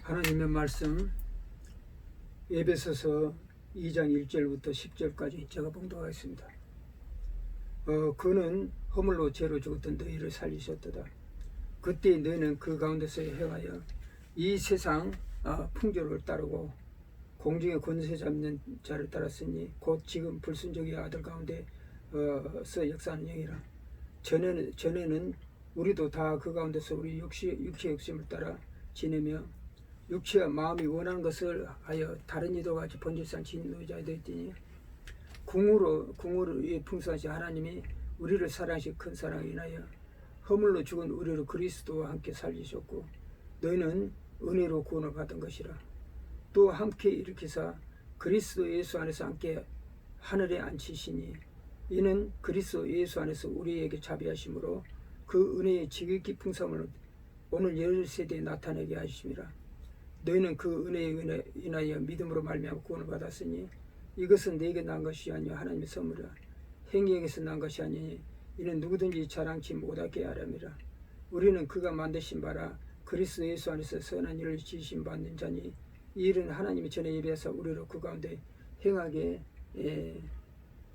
하나님의 말씀 에베소서 2장 1절부터 10절까지 제가 봉독하겠습니다. 그는 허물로 죄로 죽었던 너희를 살리셨도다. 그때 너희는 그 가운데서 행하여 이 세상 풍조를 따르고 공중의 권세 잡는 자를 따랐으니 곧 지금 불순종의 아들 가운데서 역사하는 영이라. 전에는 우리도 다 그 가운데서 우리 육체의 욕심을 따라 지내며 육체와 마음이 원하는 것을 하여 다른 이도 같이 본질상 진노자에 되었더니 궁으로의 풍성하신 하나님이 우리를 사랑하신 큰 사랑에 인하여 허물로 죽은 우리를 그리스도와 함께 살리셨고 너희는 은혜로 구원을 받은 것이라. 또 함께 일으키사 그리스도 예수 안에서 함께 하늘에 앉히시니 이는 그리스도 예수 안에서 우리에게 자비하심으로 그 은혜의 지극히 풍성을 오늘 열 세대에 나타내게 하심이라. 너희는 그 은혜에 인하여 믿음으로 말미암아 구원을 받았으니 이것은 내게 난 것이 아니요 하나님의 선물이라. 행위에게서 난 것이 아니니 이는 누구든지 자랑치 못하게 하렵니다. 우리는 그가 만드신 바라 그리스도 예수 안에서 선한 일을 지으심 받는 자니 이 일은 하나님이 전에 예비하사 우리로 그 가운데 행하게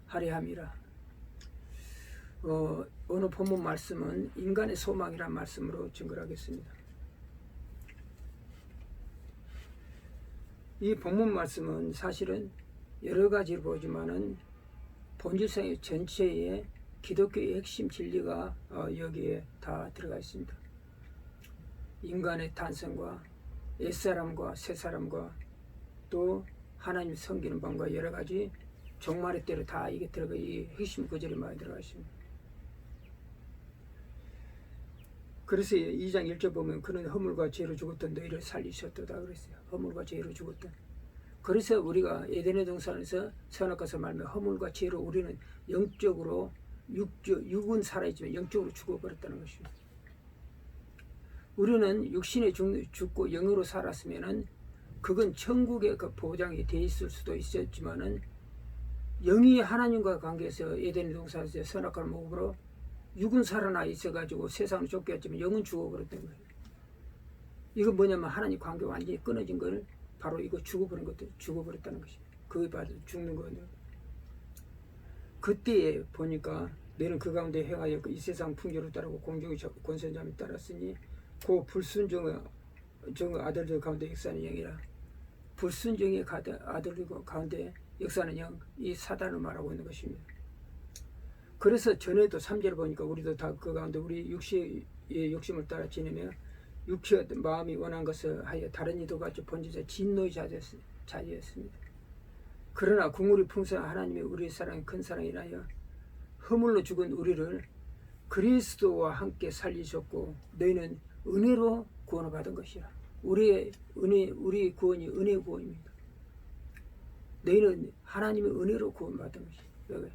하려 함이라. 오늘 본문 말씀은 인간의 소망이란 말씀으로 증거하겠습니다. 이 본문 말씀은 사실은 여러 가지로 보지만은 본질상의 전체의 기독교의 핵심 진리가 여기에 다 들어가 있습니다. 인간의 탄생과 옛사람과 새사람과 또 하나님 섬기는 방법과 여러 가지 종말의 때로 다 이게 들어가 이 핵심 구절이 많이 들어가 있습니다. 그래서 2장 1절 보면 그는 허물과 죄로 죽었던 너희를 살리셨도다 그랬어요. 허물과 죄로 죽었던. 그래서 우리가 에덴의 동산에서 선악과에서 말하면 허물과 죄로 우리는 영적으로 육은 살아있지만 영적으로 죽어버렸다는 것입니다. 우리는 육신에 죽고 영으로 살았으면은 그건 천국의 그 보장이 돼 있을 수도 있었지만은 영이 하나님과 관계에서 에덴의 동산에서 선악과를 먹으므로 육은 살아나 있어가지고 세상을 쫓겼지만 영은 죽어버렸던 거예요. 이건 뭐냐면 하나님 관계가 완전히 끊어진 걸 바로 이거 죽어버렸다는 것입니다. 그게 바로 죽는 거예요. 그때에 보니까 너는 그 가운데 행하여 이 세상 풍조를 따르고 공중의 권세자를 따랐으니 그 불순종의 아들들 가운데 역사하는 영이라. 불순종의 아들들 가운데 역사하는 영, 이 사단을 말하고 있는 것입니다. 그래서 전에도 3절을 보니까 우리도 다 그 가운데 우리 육체의 욕심을 따라 지내며 육체와 마음이 원한 것을 하여 다른 이도 같이 본질상 진노의 자리였습니다. 그러나 궁울이 풍성한 하나님의 우리의 사랑이 큰 사랑이라여 허물로 죽은 우리를 그리스도와 함께 살리셨고 너희는 은혜로 구원을 받은 것이야. 우리의 구원이 은혜의 구원입니다. 너희는 하나님의 은혜로 구원받은 것이야.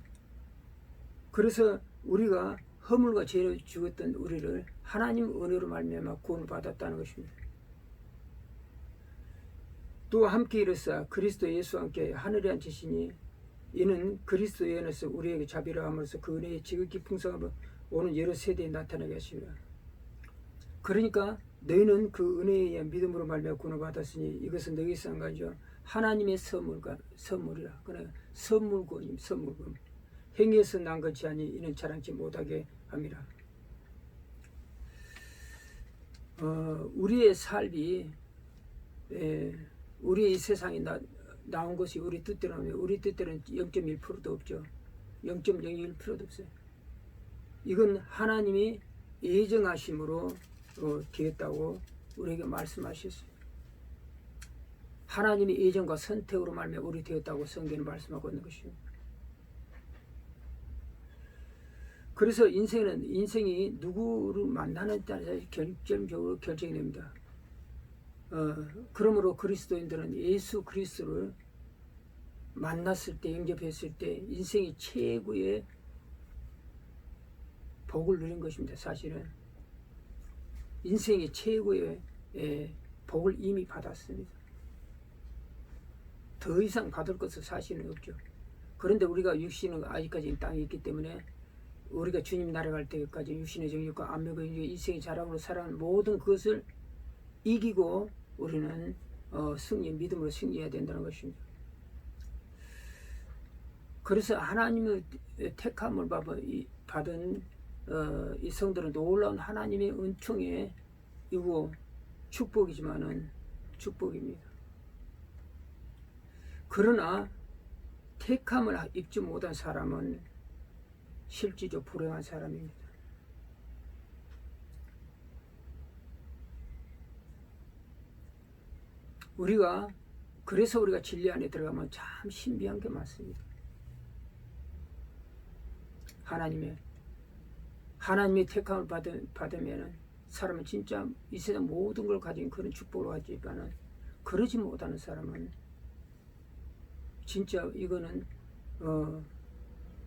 그래서 우리가 허물과 죄로 죽었던 우리를 하나님 은혜로 말미암아 구원을 받았다는 것입니다. 또 함께 이르사 그리스도 예수와 함께 하늘에 앉히시니 이는 그리스도의 안에서 우리에게 자비를 함으로써 그 은혜의 지극히 풍성함을 오는 여러 세대에 나타나게 하시리라. 그러니까 너희는 그 은혜에 의한 믿음으로 말미암아 구원을 받았으니 이것은 너희에게서 한 가지요 하나님의 선물이라. 그러나 선물권임 선물권. 행위에서 난 것이 아니 이는 자랑치 못하게 함이라. 우리의 삶이 우리 이 세상에 나온 것이 우리 뜻대로는 0.1%도 없죠. 0.01%도 없어요. 이건 하나님이 예정하심으로 되었다고 우리에게 말씀하셨어요. 하나님의 예정과 선택으로 말미암아 우리 되었다고 성경은 말씀하고 있는 것입니다. 그래서 인생이 누구를 만나는 따라서 결정적으로 결정이 됩니다. 그러므로 그리스도인들은 예수 그리스도를 만났을 때, 영접했을 때 인생이 최고의 복을 누린 것입니다. 사실은 인생이 최고의 복을 이미 받았습니다. 더 이상 받을 것은 사실은 없죠. 그런데 우리가 육신은 아직까지 땅에 있기 때문에 우리가 주님 나라갈 때까지 육신의 정욕과 안목의 인생의 자랑으로 살아가는 모든 그것을 이기고 우리는 믿음으로 승리해야 된다는 것입니다. 그래서 하나님의 택함을 받은 이 성도는 놀라운 하나님의 은총에 이고 축복이지만은 축복입니다. 그러나 택함을 입지 못한 사람은 실질적으로 불행한 사람입니다. 그래서 우리가 진리 안에 들어가면 참 신비한 게 많습니다. 하나님의 택함을 받으면 사람은 진짜 이 세상 모든 걸 가진 그런 축복을 가지지만은 그러지 못하는 사람은 진짜 이거는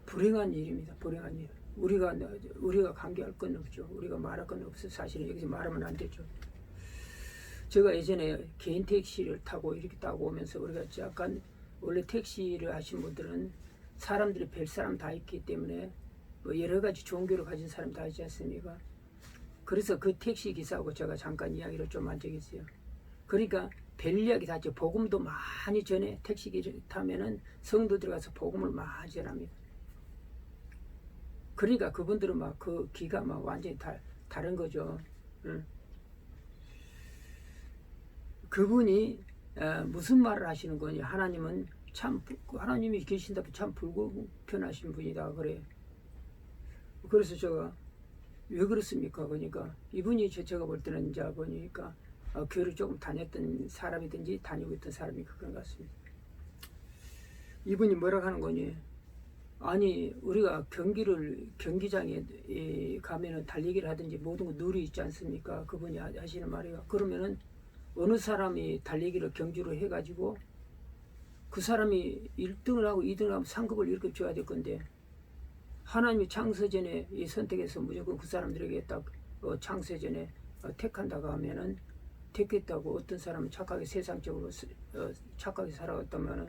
불행한 일입니다. 불행한 일. 우리가 관계할 건 없죠. 우리가 말할 건 없어. 사실은 여기서 말하면 안 되죠. 제가 예전에 개인 택시를 타고 이렇게 타고 오면서 우리가 약간 원래 택시를 하신 분들은 사람들이 별 사람 다 있기 때문에 뭐 여러 가지 종교를 가진 사람 다 있지 않습니까? 그래서 그 택시 기사하고 제가 잠깐 이야기를 좀 한 적이 있어요. 그러니까 별 이야기 다 하죠. 복음도 많이 전해. 택시기를 타면은 성도들 가서 복음을 많이 전합니다. 그러니까 그분들은 막 그 기가 막 완전히 다른 거죠. 응. 그분이 무슨 말을 하시는 거니? 하나님이 계신다면 참 불공평하신 분이다 그래. 그래서 제가 왜 그렇습니까? 그러니까 이분이 제가 볼 때는 이제 보니까 교회를 조금 다녔던 사람이든지 다니고 있던 사람이 그런 것 같습니다. 이분이 뭐라고 하는 거니? 아니 우리가 경기장에 가면은 달리기를 하든지 모든 거 룰이 있지 않습니까? 그분이 하시는 말이에요. 그러면은 어느 사람이 달리기를 경주로 해가지고 그 사람이 1등을 하고 2등을 하면 상급을 이렇게 줘야 될 건데 하나님이 창세전에 이 선택해서 무조건 그 사람들에게 딱 창세전에 택한다고 하면은 택했다고 어떤 사람은 착하게 세상적으로 착하게 살아갔다면은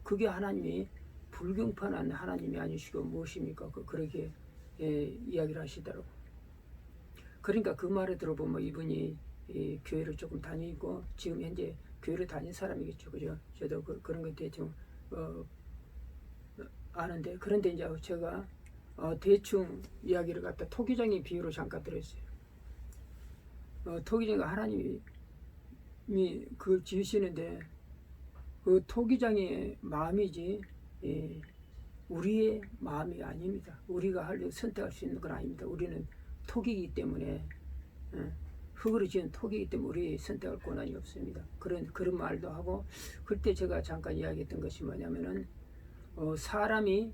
그게 하나님이 불경판한 하나님이 아니시고 무엇입니까? 그렇게 이야기를 하시더라고. 그러니까 그 말을 들어보면 이분이 교회를 조금 다니고 지금 현재 교회를 다닌 사람이겠죠, 그죠? 저도 그런 것 대충 아는데 그런데 이제 제가 대충 이야기를 갖다 토기장의 비유로 잠깐 들었어요. 토기장이 하나님이 그걸 지으시는데 그 토기장의 마음이지 우리의 마음이 아닙니다. 우리가 선택할 수 있는 건 아닙니다. 우리는 토기이기 때문에 흙으로 지은 토기이기 때문에 우리 선택할 권한이 없습니다. 그런 말도 하고 그때 제가 잠깐 이야기했던 것이 뭐냐면은 사람이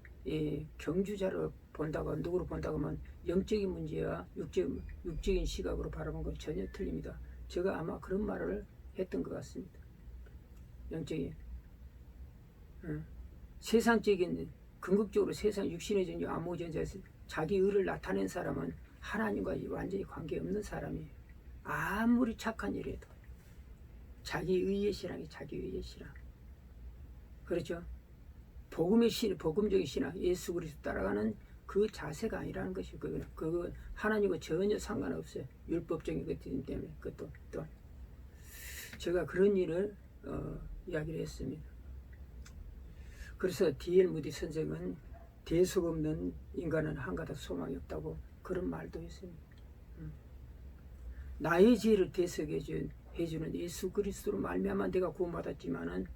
경주자를 본다고 누구를 본다고 하면 영적인 문제와 육적인 시각으로 바라본 건 전혀 틀립니다. 제가 아마 그런 말을 했던 것 같습니다. 영적인 세상적인 궁극적으로 세상 육신의 존재 암호전자에서 자기 의를 나타낸 사람은 하나님과 완전히 관계없는 사람이에요. 아무리 착한 일에도 자기 의의 신앙이 자기 의의 신앙. 그렇죠? 복음적인 신앙, 예수 그리스도 따라가는 그 자세가 아니라는 것이 그거 하나님과 전혀 상관없어요. 율법적인 것이기 때문에 그것도 또 제가 그런 일을 이야기를 했습니다. 그래서 D.L. 무디 선생은 대속 없는 인간은 한가닥 소망이 없다고 그런 말도 했습니다. 나의 죄를 대속해주는 예수 그리스도로 말미암아 내가 구원받았지만은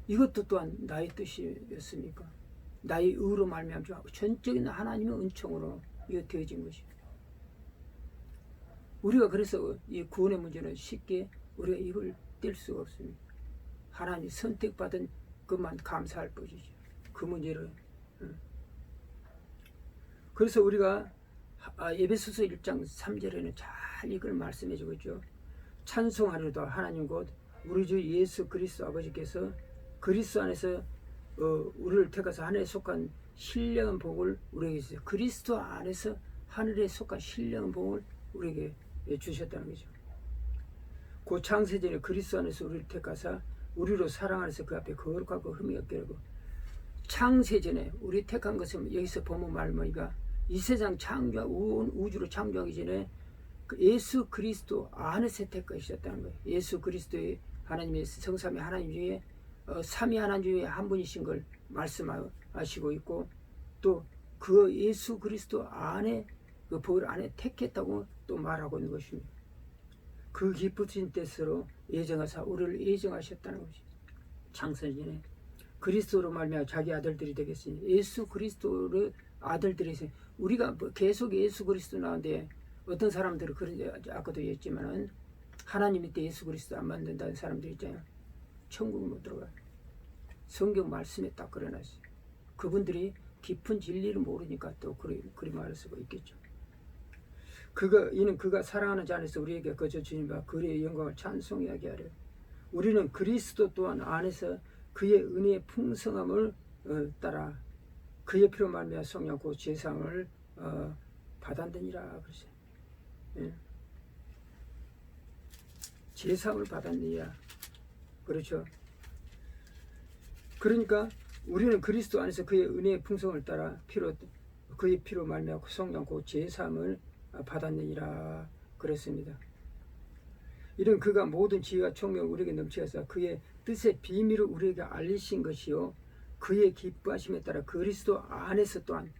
이것도 또한 나의 뜻이었습니까? 나의 의로 말미암아 전적인 하나님의 은총으로 이거 되어진 것입니다. 우리가 그래서 이 구원의 문제는 쉽게 우리가 입을 뗄 수가 없습니다. 하나님 선택받은 것만 감사할 뿐이죠. 그 문제를. 그래서 우리가 에베소서 1장 3절에는 잘 이걸 말씀해 주고 있죠. 찬송하려도 하나님 곧 우리 주 예수 그리스도 아버지께서 그리스도 안에서 우리를 택하사 하늘에 속한 신령한 복을 우리에게 주세요. 그리스도 안에서 하늘에 속한 신령한 복을 우리에게 주셨다는 거죠. 그 창세전에 그리스도 안에서 우리를 택하사 우리로 사랑 안에서 그 앞에 거룩하고 흠이 없게 하고 창세전에 우리 택한 것은 여기서 보면 말하니까 이 세상 창조하고 온 우주를 창조하기 전에 그 예수 그리스도 안에서 택하셨다는 거예요. 예수 그리스도의 하나님의 성삼위 하나님 중에 삼위 하나님 중에 한 분이신 걸 말씀하시고 있고, 또 그 예수 그리스도 안에 그 볼 안에 택했다고 또 말하고 있는 것입니다. 그 기쁘신 뜻으로 예정하사 우리를 예정하셨다는 것이 창세전에 그리스도로 말미암아 자기 아들들이 되겠으니, 예수 그리스도를 아들들이 있어요. 우리가 계속 예수 그리스도 나오는데 어떤 사람들은 그런, 아까도 얘기했지만은 하나님 밑에 예수 그리스도 안 만든다는 사람들 있잖아요. 천국 못 들어가요. 성경 말씀에 딱 그려놨어요. 그분들이 깊은 진리를 모르니까 또 그리 말할 수가 있겠죠. 이는 그가 사랑하는 자 안에서 우리에게 거저 주님과 그의 영광을 찬송하게 하려. 우리는 그리스도 또한 안에서 그의 은혜의 풍성함을 따라 그의 피로 말미암아 성령 곧 제사함을 받았느니라 그러세요. 예. 제사함을 받았느니라. 그렇죠. 그러니까 우리는 그리스도 안에서 그의 은혜의 풍성을 따라 그의 피로 말미암아 성령 곧 제사함을 받았느니라 그랬습니다. 이런 그가 모든 지혜와 총명을 우리에게 넘치셔서 그의 뜻의 비밀을 우리에게 알리신 것이요, 그의 기뻐하심에 따라 그리스도 안에서 또한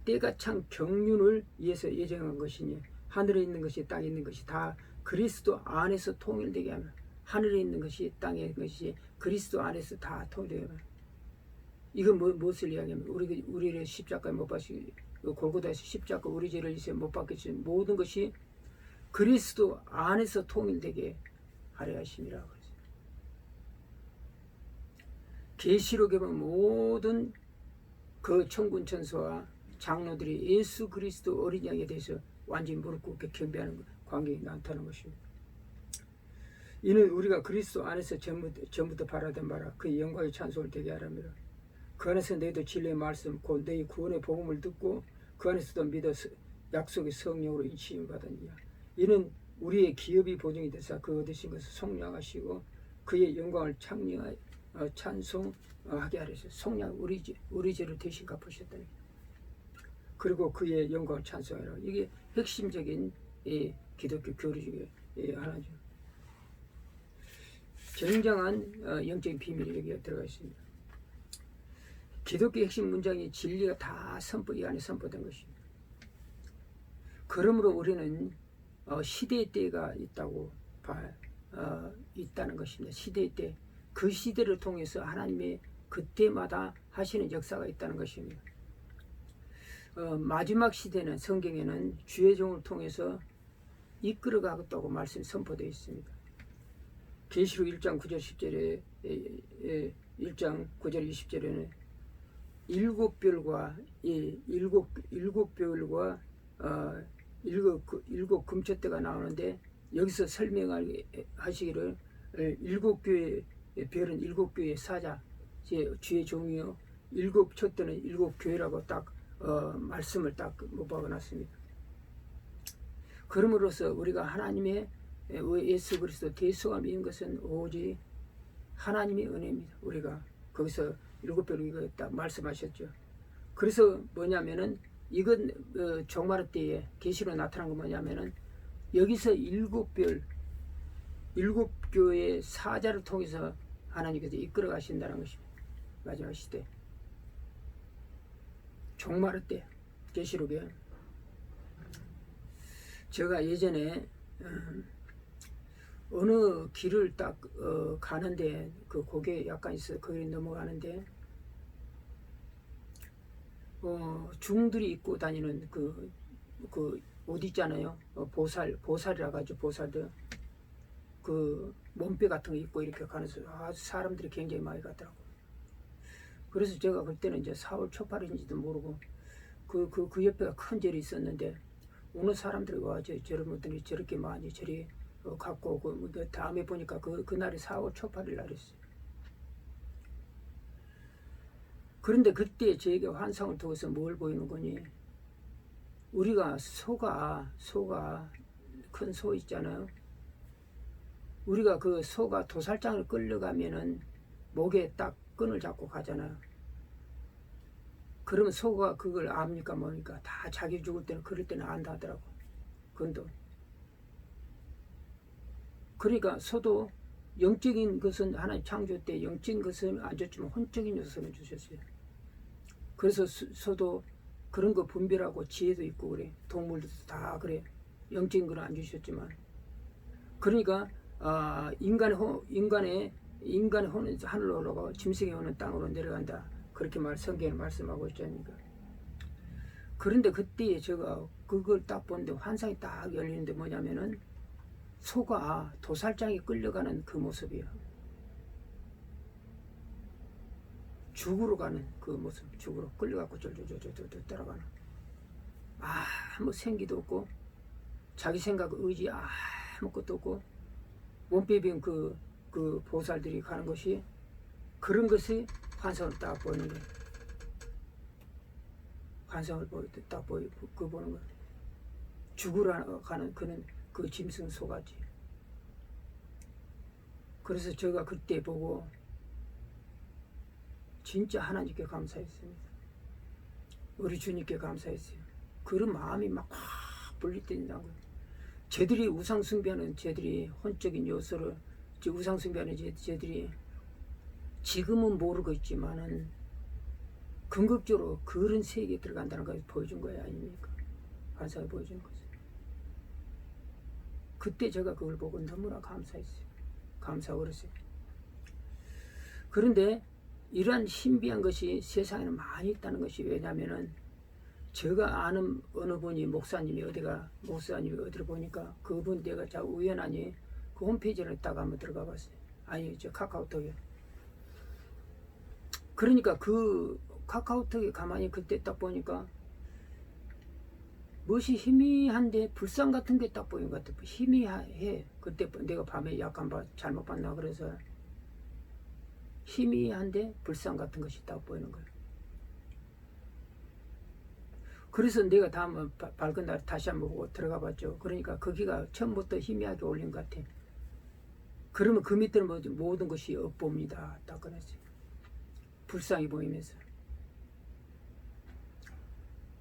때가 찬 경륜을 위해서 예정한 것이니, 하늘에 있는 것이 땅에 있는 것이 다 그리스도 안에서 통일되게 하며, 하늘에 있는 것이 땅에 있는 것이 그리스도 안에서 다 통일되게 하며. 이건 무엇을 이야기하면, 우리를 십자가에 못 박히시, 골고다에서 십자가 우리 죄를 이제 못 박히신 모든 것이 그리스도 안에서 통일되게 하려 하심이라. 계시록에 보면 모든 그 천군 천사와 장로들이 예수 그리스도 어린 양에 대해서 완전히 무릎 꿇게 경배하는 광경이 나타나는 것입니다. 이는 우리가 그리스도 안에서 전부터 바라던 바라 그의 영광의 찬송을 되게 하랍니다. 그 안에서 너희도 진리의 말씀 곧 너희 구원의 복음을 듣고 그 안에서도 믿어 약속의 성령으로 인치임 받으니라. 이는 우리의 기업이 보증이 되사 그 얻으신 것을 속량하시고 그의 영광을 찬송하게 하려서 속량 우리 죄를 대신 갚으셨다니. 그리고 그의 영광을 찬송하라. 이게 핵심적인 기독교 교리 중에 하나죠. 굉장한 영적인 비밀이 여기에 들어가 있습니다. 기독교의 핵심 문장이 진리가 다 이 안에 선포된 것입니다. 그러므로 우리는 시대의 때가 있다는 것입니다. 시대의 때, 그 시대를 통해서 하나님의 그때마다 하시는 역사가 있다는 것입니다. 마지막 시대는 성경에는 주의 종을 통해서 이끌어가겠다고 말씀이 선포되어 있습니다. 계시록 1장 9절 10절에 1장 9절 20절에는 일곱 별과 일곱 금초대가 나오는데, 여기서 설명하시기를 일곱 교회의 별은 일곱 교회의 사자, 주의 종이요, 일곱 촛대는 일곱 교회라고 딱 말씀을 딱 못 박아놨습니다. 그럼으로써 우리가 하나님의 예수 그리스도 대속함인 것은 오직 하나님의 은혜입니다. 우리가 거기서 일곱 별을 이거 딱 말씀하셨죠. 그래서 뭐냐면은 이건 종말의 때에 계시로 나타난 건 뭐냐면은 여기서 일곱 별, 일곱 교회의 사자를 통해서 하나님께서 이끌어 가신다는 것입니다. 마지막 시대, 종말의 때 계시록에. 제가 예전에 어느 길을 딱 가는데 그 고개 약간 있어 거기 넘어가는데 중들이 입고 다니는 그 옷 있잖아요. 보살이라 가지고 보살들 그 몸빼 같은 거 입고 이렇게 가면서 아주 사람들이 굉장히 많이 가더라고. 그래서 제가 그때는 이제 4월 초팔인지도 모르고 그 옆에가 큰 절이 있었는데 어느 사람들이 와 저런 분들이 저렇게 많이 저리 갖고 오고 다음에 보니까 그날이 4월 초팔일 날이었어요. 그런데 그때 저에게 환상을 통해서 뭘 보이는 거니? 우리가 소가 큰 소 있잖아요. 우리가 그 소가 도살장을 끌려가면은 목에 딱 끈을 잡고 가잖아요. 그러면 소가 그걸 압니까 뭡니까? 다 자기 죽을 때는 그럴 때는 안다 하더라고. 그건 또 그러니까 서도 영적인 것은 하나님 창조 때 영적인 것은 안 줬지만 혼적인 요소는 주셨어요. 그래서 서도 그런 거 분별하고 지혜도 있고 그래. 동물들도 다 그래. 영적인 건 안 주셨지만. 그러니까 인간의 혼은 하늘로 올라가고 짐승의 혼은 땅으로 내려간다. 그렇게 성경에 말씀하고 있지 않습니까? 그런데 그때 제가 그걸 딱 보는데 환상이 딱 열리는데 뭐냐면은 소가 도살장에 끌려가는 그 모습이에요. 죽으러 가는 그 모습, 죽으러 끌려가고 쫄쫄쫄쫄 따라가는. 아무 생기도 없고 자기 생각 의지 아무것도 없고 몸빼비운 그 보살들이 가는 것이 그런 것이 환상을 딱 보이는 거예요. 환상을 딱 보는 거예요. 죽으러 가는 그는 그 짐승 소가지. 그래서 제가 그때 보고 진짜 하나님께 감사했습니다. 우리 주님께 감사했어요. 그런 마음이 막 확 분리된다는 거예요. 쟤들이 우상숭배하는 쟤들이 혼적인 요소를 우상숭배하는 쟤들이 지금은 모르고 있지만은 궁극적으로 그런 세계에 들어간다는 걸 보여준 거예요. 아닙니까? 환상을 보여준 거죠. 그때 제가 그걸 보고 너무나 감사했어요. 감사하고 그랬어요. 그런데 이러한 신비한 것이 세상에는 많이 있다는 것이 왜냐면은 제가 아는 어느 분이 목사님이 어디를 보니까 그분 내가 자 우연하니 그 홈페이지를 딱 한번 들어가 봤어요. 아니 저 카카오톡에. 그러니까 그 카카오톡에 가만히 그때 딱 보니까 무엇이 희미한데 불상 같은 게 딱 보인 것 같아. 희미해. 그때 내가 밤에 약간 잘못 봤나 그래서 희미한데 불상 같은 것이 딱 보이는 거예요. 그래서 내가 다음 밝은 날 다시 한번 보고 들어가 봤죠. 그러니까 거기가 처음부터 희미하게 올린 것 같아. 그러면 그 밑에는 모든 것이 엇봅니다. 딱 그랬어요. 불상이 보이면서.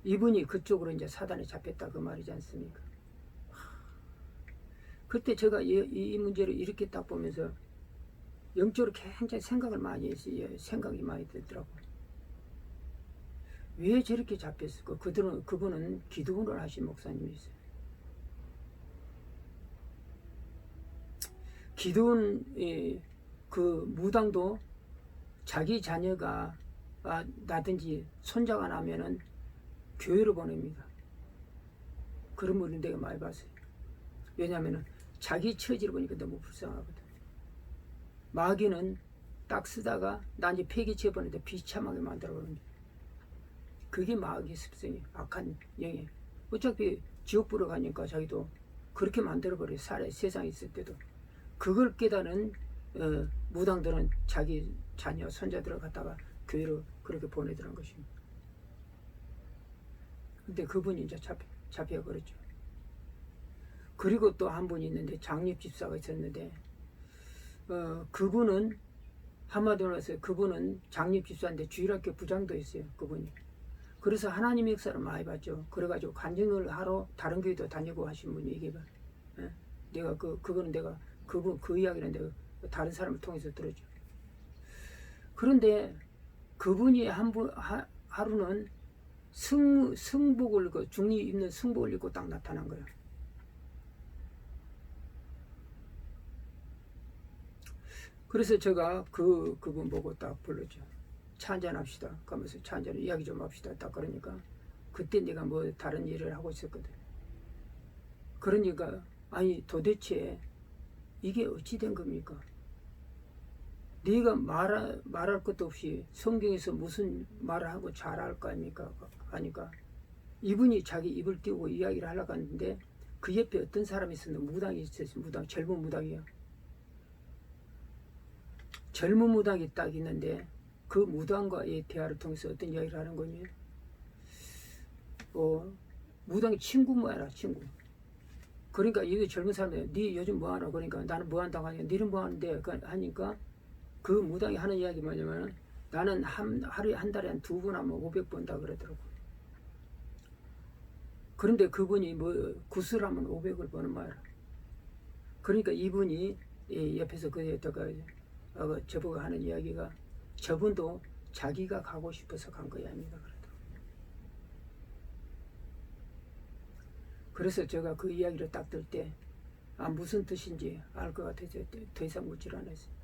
이분이 그쪽으로 이제 사단에 잡혔다 그 말이지 않습니까? 그때 제가 이 문제를 이렇게 딱 보면서 영적으로 굉장히 생각을 많이 했어요. 생각이 많이 들더라고요. 왜 저렇게 잡혔을까? 그분은 기도원을 하신 목사님이었어요. 기도원 그 무당도 자기 자녀가 나든지 손자가 나면은 교회로 보냅니다. 그런 분을 내가 많이 봤어요. 왜냐하면 자기 처지를 보니까 너무 불쌍하거든. 마귀는 딱 쓰다가 나 이제 폐기치어 보는데 비참하게 만들어버립니다. 그게 마귀의 습성이 악한 영에. 어차피 지옥 보러 가니까 자기도 그렇게 만들어버려요. 세상에 있을 때도. 그걸 깨달은 무당들은 자기 자녀 손자들을 갖다가 교회로 그렇게 보내더란 것입니다. 근데 그분이 이제 잡혀버렸죠. 그리고 또 한 분이 있는데 장립 집사가 있었는데 그분은 한마디로 해서 그분은 장립 집사인데 주일학교 부장도 했어요. 그분이. 그래서 하나님의 역사를 많이 봤죠. 그래가지고 간증을 하러 다른 교회도 다니고 하신 분이 얘기해봐. 내가 그거는 내가 그 이야기는 내가 다른 사람을 통해서 들었죠. 그런데 그분이 하루는 승복을 중리 입는 승복을 입고 딱 나타난 거예요. 그래서 제가 그분 보고 딱 불렀죠. 차 한잔 합시다. 그러면서 차 한잔 이야기 좀 합시다. 딱 그러니까 그때 내가 뭐 다른 일을 하고 있었거든. 그러니까 아니 도대체 이게 어찌 된 겁니까? 네가 말할 것도 없이 성경에서 무슨 말을 하고 잘할 거 아닙니까? 하니까 이분이 자기 입을 띄우고 이야기를 하려고 하는데 그 옆에 어떤 사람이 있었는데 무당이 있었어요. 젊은 무당이요. 젊은 무당이 딱 있는데 그 무당과의 대화를 통해서 어떤 이야기를 하는 거니? 무당이 친구 모양이라 친구. 그러니까 이게 젊은 사람이 네 요즘 뭐 하나? 그러니까 나는 뭐 한다고 하니까 너는 뭐 하는데? 하니까 그 무당이 하는 이야기 뭐냐면 나는 하루에 한 달에 한 2번 하면 500번 다 그러더라고. 그런데 그분이 뭐 구슬하면 500을 버는 말이야. 그러니까 이분이 옆에서 그에다가 저보고 하는 이야기가 저분도 자기가 가고 싶어서 간 거야 합니다. 그래서 제가 그 이야기를 딱 들 때 무슨 뜻인지 알 것 같아서 더 이상 묻질 않았어요.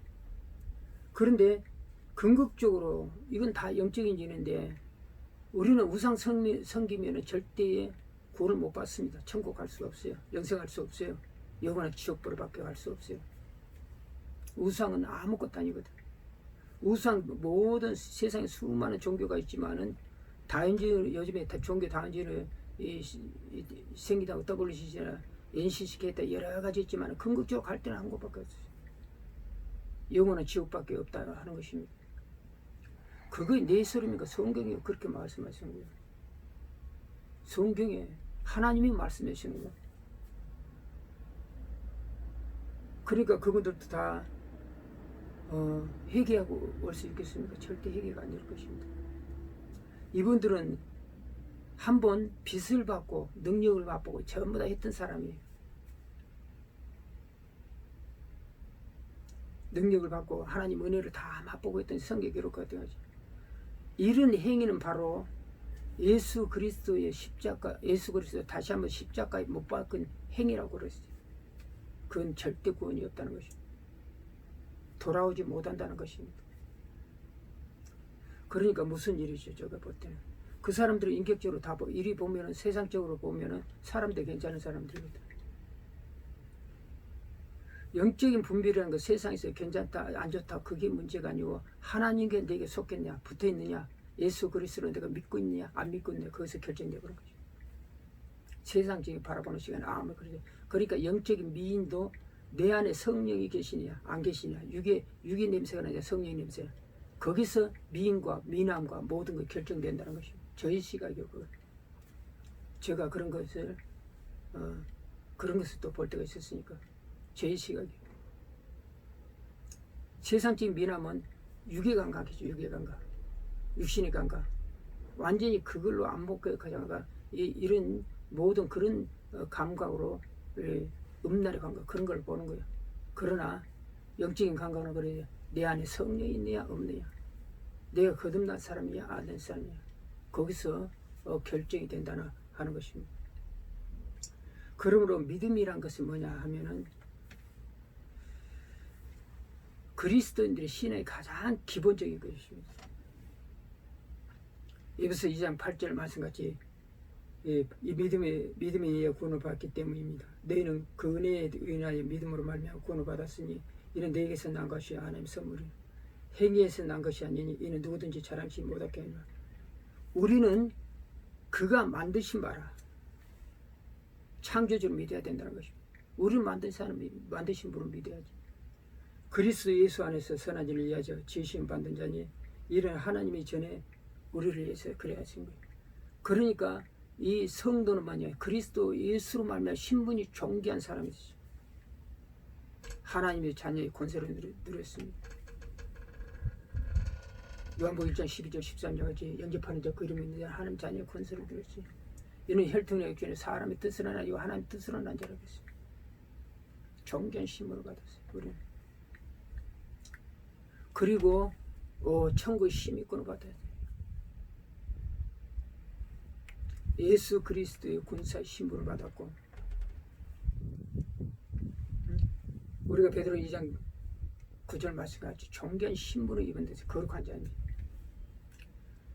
그런데 궁극적으로 이건 다 영적인 일인데 우리는 우상 섬기면 절대에 구원을 못 받습니다. 천국 갈 수가 없어요. 영생할 수 없어요. 영원한 지옥불밖에 갈 수 없어요. 우상은 아무것도 아니거든. 우상 모든 세상에 수많은 종교가 있지만은 다인질 요즘에 종교 다인질을 생기다고 WCC나 NCCK 했다 여러 가지 있지만 궁극적으로 갈 때는 한 곳밖에 없어요. 영원한 지옥밖에 없다 하는 것입니다. 그게 내 소리입니까? 성경이 그렇게 말씀하시는 거예요. 성경에 하나님이 말씀하시는 거예요. 그러니까 그분들도 다 회개하고 올 수 있겠습니까? 절대 회개가 안 될 것입니다. 이분들은 한번 빚을 받고 능력을 맛보고 전부 다 했던 사람이에요. 능력을 받고 하나님 은혜를 다 맛보고 했던 성경 기록하던 거죠. 이런 행위는 바로 예수 그리스도의 십자가, 예수 그리스도 다시 한번 십자가에 못 박은 행위라고 그랬어요. 그건 절대 구원이 없다는 것입니다. 돌아오지 못한다는 것입니다. 그러니까 무슨 일이죠? 제가 볼 때는 그 사람들은 인격적으로 다 이리 보면은 세상적으로 보면은 사람들 괜찮은 사람들입니다. 영적인 분별이라는 거 세상에서 괜찮다 안 좋다 그게 문제가 아니고 하나님께 내게 속겠냐 붙어있느냐 예수 그리스도를 내가 믿고 있느냐 안 믿고 있느냐 거기서 결정되고 그런 거죠. 세상적인 바라보는 시간에 아무 그러죠. 그러니까 영적인 미인도 내 안에 성령이 계시냐 안 계시냐 육의 냄새가 나냐 성령의 냄새 거기서 미인과 미남과 모든 것 결정된다는 것입니다. 저희 시각이고 제가 그런 것을 또 볼 때가 있었으니까 제 시각이에요. 세상적인 미남은 육의 감각이죠. 육의 감각. 육신의 감각. 완전히 그걸로 안 먹게 가져가 이런 모든 그런 감각으로 음란의 감각 그런 걸 보는 거예요. 그러나 영적인 감각은 그래요. 내 안에 성령이 있느냐 없느냐. 내가 거듭난 사람이냐 안 된 사람이냐. 거기서 결정이 된다나 하는 것입니다. 그러므로 믿음이란 것은 뭐냐 하면은 그리스도인들의 신의 가장 기본적인 것입니다. 에베소 2장 8절 말씀같이 이 믿음에 의해 구원을 받기 때문입니다. 너희는 그 은혜에 의하여 믿음으로 말미암아 구원을 받았으니 이는 너희에게서 난 것이 하나님의 선물이니 행위에서 난 것이 아니니 이는 누구든지 자랑치 못하게 하니라. 우리는 그가 만드신 바라 창조주를 믿어야 된다는 것입니다. 우리를 만든 사람이 만드신 분을 믿어야지. 그리스도 예수 안에서 선한 일을 위하여 지으심 받는 자니 이런 하나님이 전에 우리를 위해서 그래 하신 거예요. 그러니까 이 성도는 뭐냐 그리스도 예수로 말미암아 신분이 존귀한 사람이죠. 하나님의 자녀의 권세를 누렸습니다. 요한복음 1장 12절 13절까지 영접하는 자 그 이름이 있는 자 하나님 자녀의 권세를 누렸어요. 이는 혈통의 액션에 사람의 뜻을 안 하고 하나님의 뜻을 안 자라고 했어요. 존귀한 신분을 받았어요. 우리는. 그리고 천국의 시민권을 받아야 돼요. 예수 그리스도의 군사의 신분을 받았고 우리가 베드로 2장 9절 말씀같이 존귀한 신분을 입은 데서 거룩한 자입니다.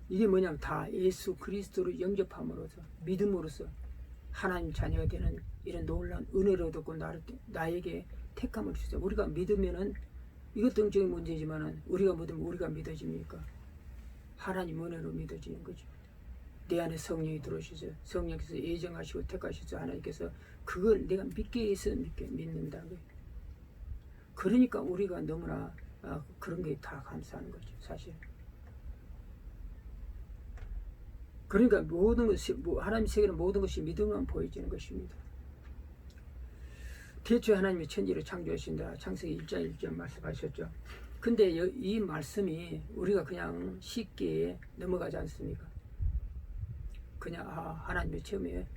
이게 뭐냐면 다 예수 그리스도를 영접함으로써 믿음으로써 하나님 자녀가 되는 이런 놀라운 은혜를 얻고 나에게 택함을 주세요. 우리가 믿으면은 이것도 영적인 문제지만은 우리가 믿으면 우리가 믿어집니까? 하나님 은혜로 믿어지는 거죠. 내 안에 성령이 들어오셔서 성령께서 예정하시고 택하셔서 하나님께서 그걸 내가 믿게 해서 믿는다. 그러니까 우리가 너무나 그런 게 다 감사하는 거죠. 사실. 그러니까 모든 것이 하나님 세계는 모든 것이 믿음만 보여지는 것입니다. 태초에 하나님이 천지를 창조하신다. 창세기 1장 1절 말씀하셨죠. 근데 이 말씀이 우리가 그냥 쉽게 넘어가지 않습니까? 그냥 하나님의 처음에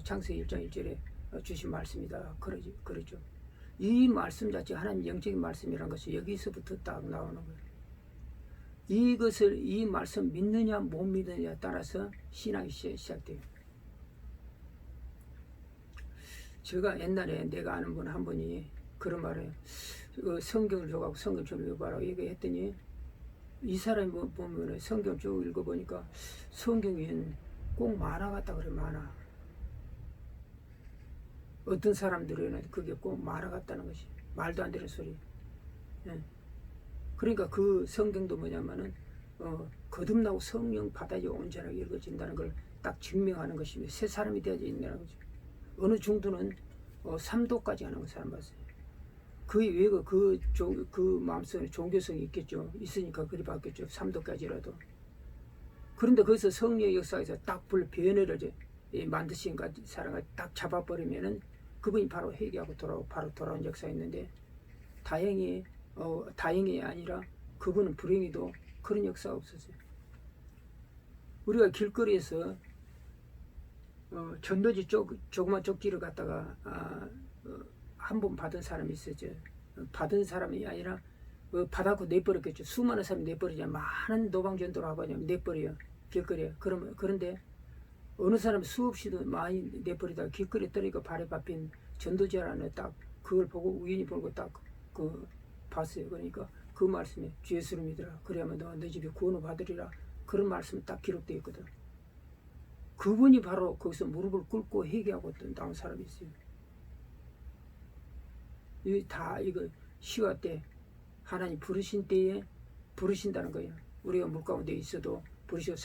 창세기 1장 1절에 주신 말씀이다. 그러죠. 이 말씀 자체가 하나님 영적인 말씀이라는 것이 여기서부터 딱 나오는 거예요. 이것을 이 말씀 믿느냐 못 믿느냐에 따라서 신앙이 시작돼요. 제가 옛날에 내가 아는 분 한 분이 그런 말을 성경을 줘가지고 성경 좀 읽어봐라 얘기했더니 이 사람이 보면 성경 쭉 읽어보니까 성경엔 꼭 만화 같다 그래. 만화. 어떤 사람들은 그게 꼭 만화 같다는 것이 말도 안 되는 소리. 예. 그러니까 그 성경도 뭐냐면은 거듭나고 성령 받아야 온전하게 읽어진다는 걸 딱 증명하는 것입니다. 새 사람이 되어져 있다는 거죠. 어느 정도는 3도까지 하는 거 사람 봤어요. 그 외가 그 마음속에 종교성이 있겠죠. 있으니까 그리 받겠죠. 3도까지라도. 그런데 거기서 성령의 역사에서 딱 변해를 만드신 사람을 딱 잡아버리면은 그분이 바로 회개하고 바로 돌아온 역사가 있는데 다행이 아니라 그분은 불행히도 그런 역사가 없었어요. 우리가 길거리에서 전도지 조그만 쪽지를 갖다가 한 번 받은 사람이 있었죠. 받은 사람이 아니라 받았고 내버렸겠죠. 수많은 사람이 내버리냐. 많은 노방전도를 하고 내버려요. 길거리에. 그런데 어느 사람이 수없이도 많이 내버리다가 길거리에 떨어지고 발에 밟힌 전도지 안에 딱 그걸 보고 우연히 보고 딱 봤어요. 그러니까 그 말씀에 주 예수를 믿으라. 그래야만 너 집에 구원을 받으리라. 그런 말씀이 딱 기록되어 있거든. 그분이 바로 거기서 무릎을 꿇고 회개하고 나온 사람이 있어요. 이거 시와 때 하나님 부르신 때에 부르신다는 거예요. 우리가 물 가운데 있어도 부르셔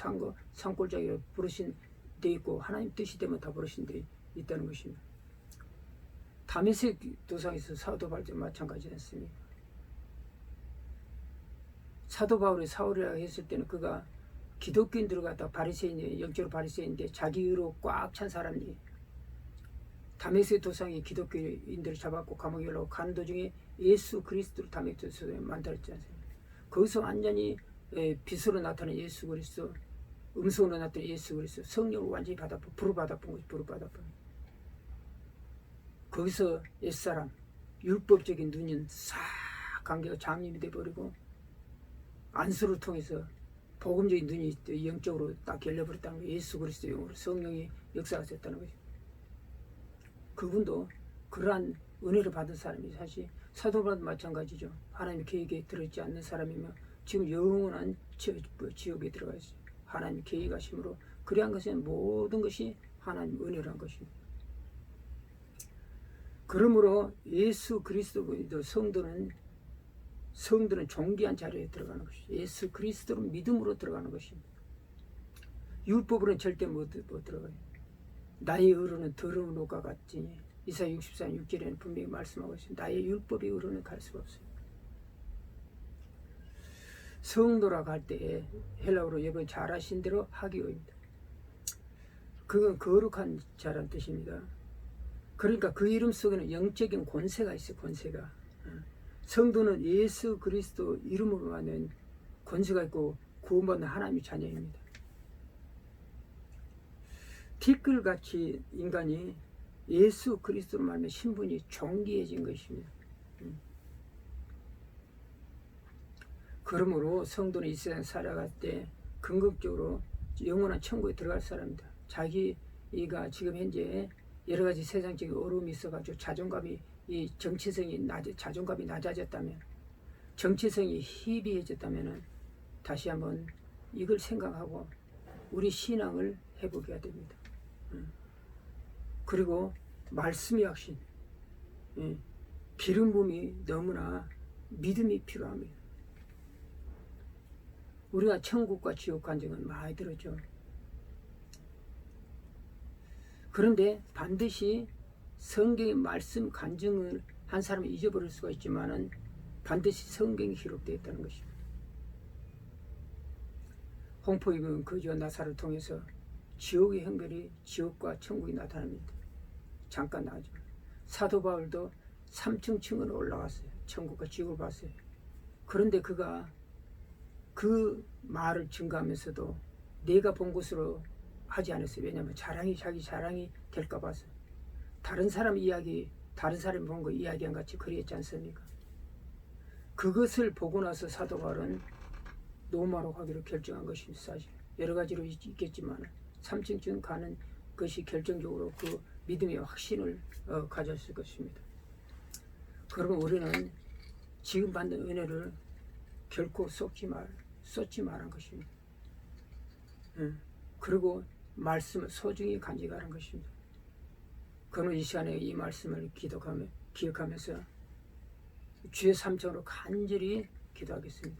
산골짜기로 부르신 데 있고 하나님 뜻이 되면 다 부르신 데 있다는 것입니다. 다메섹 도상에서 사도 바울도 마찬가지였습니다. 사도 바울이 사울이라고 했을 때는 그가 기독교인들을 갖다 바리새인이 영적으로 바리새인인데 자기 의로 꽉 찬 사람이 다메섹 도상이 기독교인들을 잡았고 감옥에 넣고 가는 도중에 예수 그리스도를 다메섹 도상에 만들었지 않습니까? 거기서 완전히 빛으로 나타난 예수 그리스도, 음성으로 나타난 예수 그리스도, 성령을 완전히 불을 받아본 거지. 불을 받아본. 거기서 옛사람 율법적인 눈은 싹 관계가 장님이 돼버리고 안수를 통해서 복음적인 눈이 영적으로 딱 열려버렸다는 거예요. 예수 그리스도 영으로 성령이 역사가 됐다는 거죠. 그분도 그러한 은혜를 받은 사람이 사실 사도 바울도 마찬가지죠. 하나님의 계획에 들어있지 않는 사람이면 지금 영원한 지옥에 들어가 있어요. 하나님 계획하심으로 그러한 것은 모든 것이 하나님 은혜란 것입니다. 그러므로 예수 그리스도 성도는 존귀한 자리에 들어가는 것이죠. 예수 그리스도로 믿음으로 들어가는 것입니다. 율법으로는 절대 못 들어가요. 나의 의로는 더러운 옷과 같지. 이사야 64장 6절에는 분명히 말씀하고 있습니다. 나의 율법의 의로는 갈 수가 없어요. 성도라고 할 때 헬라어로 여러분 잘 아신 대로 하기오입니다. 그건 거룩한 자란 뜻입니다. 그러니까 그 이름 속에는 영적인 권세가 있어요. 권세가. 성도는 예수 그리스도 이름으로 하는 권세가 있고 구원받는 하나님의 자녀입니다. 티끌같이 인간이 예수 그리스도로 말하면 신분이 존귀해진 것입니다. 그러므로 성도는 이 세상 살아갈 때 궁극적으로 영원한 천국에 들어갈 사람입니다. 자기가 지금 현재 여러 가지 세상적인 어려움이 있어가지고 자존감이 낮아졌다면, 정체성이 희비해졌다면 다시 한번 이걸 생각하고 우리 신앙을 회복해야 됩니다. 그리고 말씀의 확신, 기름 부음이 너무나 믿음이 필요합니다. 우리가 천국과 지옥 간증은 많이 들었죠. 그런데 반드시 성경의 말씀 간증을 한 사람이 잊어버릴 수가 있지만은 반드시 성경이 기록되어 있다는 것입니다. 홍포이은 거지와 나사를 통해서 지옥의 형벌이 지옥과 천국이 나타납니다. 잠깐 나죠. 사도 바울도 3층 층으로 올라갔어요. 천국과 지옥을 봤어요. 그런데 그가 그 말을 증거하면서도 내가 본 것으로 하지 않았어요. 왜냐하면 자기 자랑이 될까 봐서. 다른 사람 이야기 다른 사람이 본 거 이야기한 같이 그랬지 않습니까? 그것을 보고 나서 사도 바울은 로마로 가기로 결정한 것입니다. 사실 여러 가지로 있겠지만 3층쯤 가는 것이 결정적으로 그 믿음의 확신을 가졌을 것입니다. 그러면 우리는 지금 받는 은혜를 결코 쏟지 말한 것입니다. 그리고 말씀을 소중히 간직하는 것입니다. 그러면 이 시간에 이 말씀을 기억하면서 주의 삼창으로 간절히 기도하겠습니다.